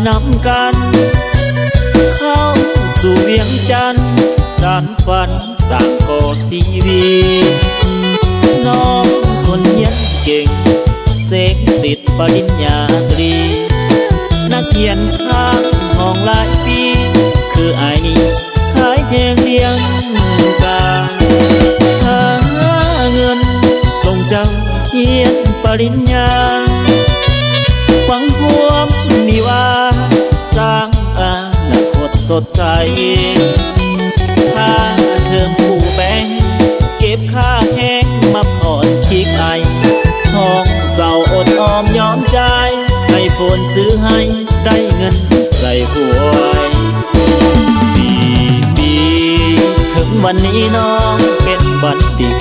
นำกันเข้าสู่เวียงจันทร์สานฝันสร้างก่อชีวีน้องคนเรียนเก่งเสกติดปริญญาตรีนักเขียนข้างห้องหลายปีคือไอ้นี่ขายแหงเลี้ยงกาหาเงินส่งเจ้าเรียนปริญญาหวังพวมมีว่าสร้างอนาคตสดใสค่าเทอมผู้แบ่งเก็บค่าแห้งมาผ่อนคิกไอห้องเศร้าอดออมยอมใจให้ฝนซื้อให้ได้เงินใส่หวย4 ปีถึงวันนี้น้องเป็นบัณฑิต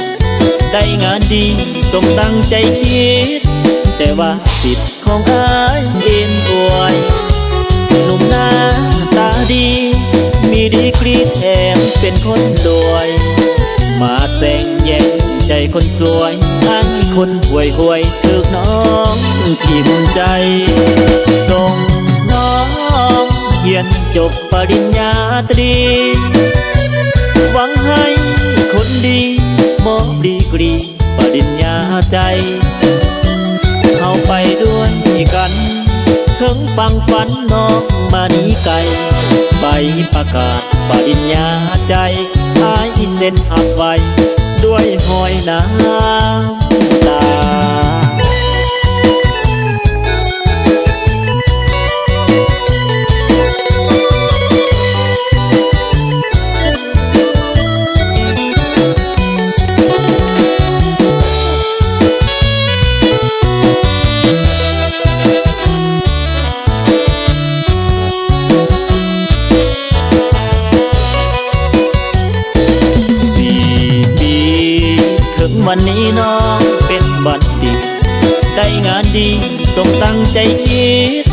ได้งานดีสมดังใจคิดแต่ว่าสิทธิ์ของอ้ายเอ็นอวยหนุ่มหน้าตาดีมีดีกรีแถมเป็นคนรวยมาแซงแย่งใจคนสวยอ้างคนห่วยห่วยถึกน้องที่มุนใจส่งน้องเรียนจบปริญญาตรีหวังให้คนดีมอบดีกรีปริญญาใจเข้าไปด้วยกันถึงฟังฝันน้องมานีไกลใบประกาศปริญญาใจหายเส้นหักไว้ด้วยหอยน้ำตาวันนี้น้องเป็นบัณฑิตได้งานดีสมตั้งใจคิด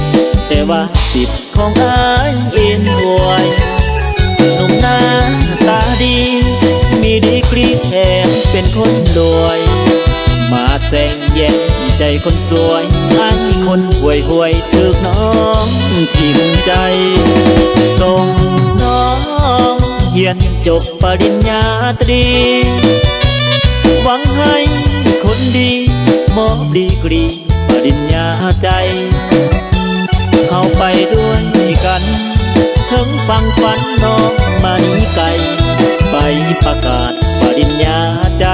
แต่ว่าสิทธิ์ของอ้ายเอ็นอวยหนุ่มหน้าตาดีมีดีกรีแถมเป็นคนรวยมาแซงแย่งใจคนสวยอ้ายคนห่วยห่วยถึกน้องที่มุนใจส่งน้องเรียนจบปริญญาตรีหวังให้คนดีมอบดีกรีปริญญาใจเข้าไปด้วยกันถึงฟังฝันน้องมานีไกลใบประกาศปริญญาใจ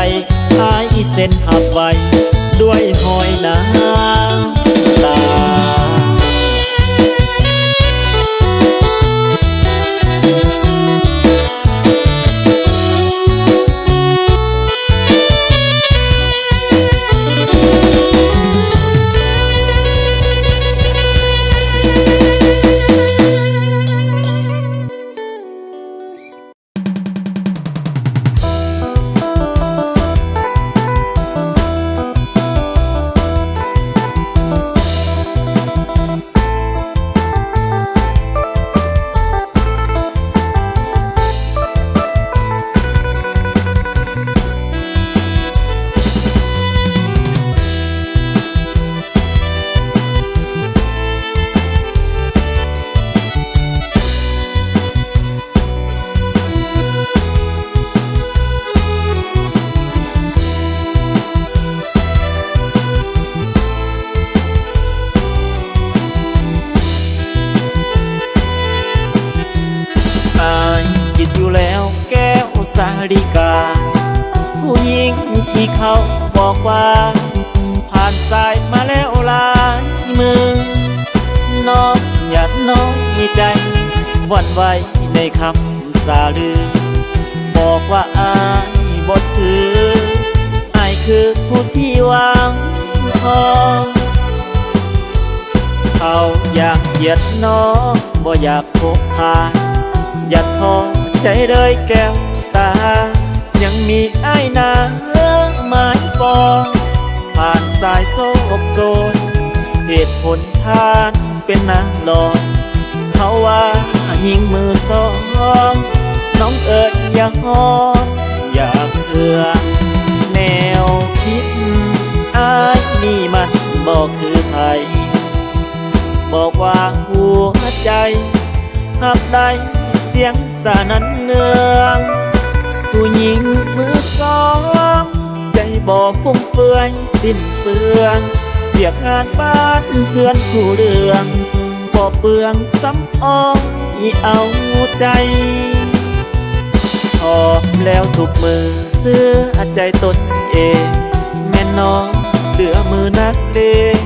หายเส้นหักไว้ด้วยหอยน้ำตาคิดอยู่แล้วแก้วสาริกาผู้หญิงที่เขาบอกว่าผ่านสายมาแล้วหลายมือน้องอย่าน้อยใจหวั่นไหวในคำสาลือบอกว่าอายบ่ถืออายคือผู้ที่วางทองเขาอยากเหยียดน้องบ่อยากพบพาอย่าท้อใจเลยแก้วตายังมีอ้ายนาไม้ปองผ่านสายโซกโซนเหตุผลทานเป็นนางหลอกเขาว่ายิงมือสองน้องเอิญอยากงอนอยากเอือแนวคิดอ้ายนี่มันบอกคือไผบอกว่าหัว ใจหากได้เสียงสานันเนืองผู้หญิงมือสองใจบ่ฟุ่มเฟือยสิ้นเปลืองเรียกงานบ้านเพื่อนผู้เรื่องบ่เปลืองซ้ำอ้อยเอาใจพอแล้วทุกมือเสื้อใจตนเองแม่น้องเหลือมือนักเลง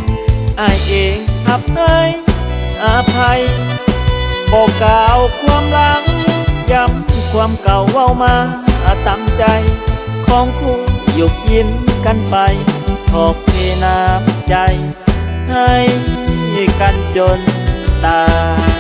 อายเองหับให้อภัยบอกกล่าวความหลังย้ำความเก่าเว้ามาตามใจของคู่อยู่กินกันไปขอบเทน้ำใจให้กันจนตาย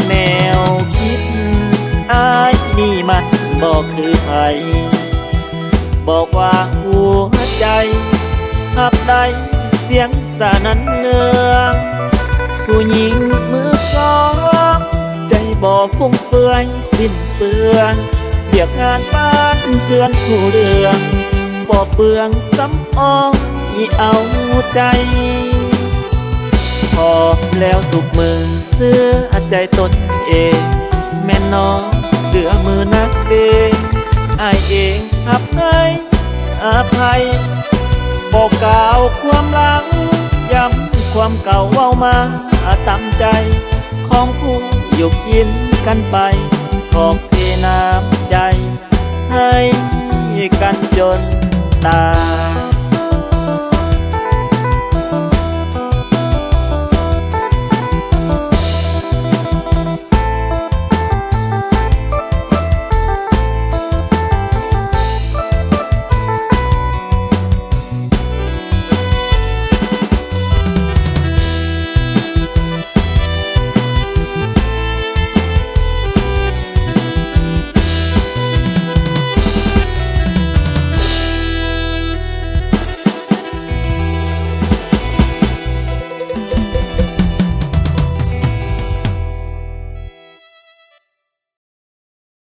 แนวคิดอายนี่มันบอกคือไผบอกว่าหัวใจหับได้เสียงสานันเนืองผู้หญิงมือสองใจบ่ฟุ่มเฟือยสิ้นเปลืองเรียกงานบ้านเพื่อนผู้เรื่องบ่เปลืองซ้ำอ้อยเอาใจพอแล้วทุกมือเสื้อใจตนเองแม่น้องเหลือมือนักเลงอายเองหับให้อภัยบอกกล่าวความหลังย้ำความเก่าเว้ามาตามใจของคู่อยู่กินกันไปขอบเทน้ำใจให้กันจนตาย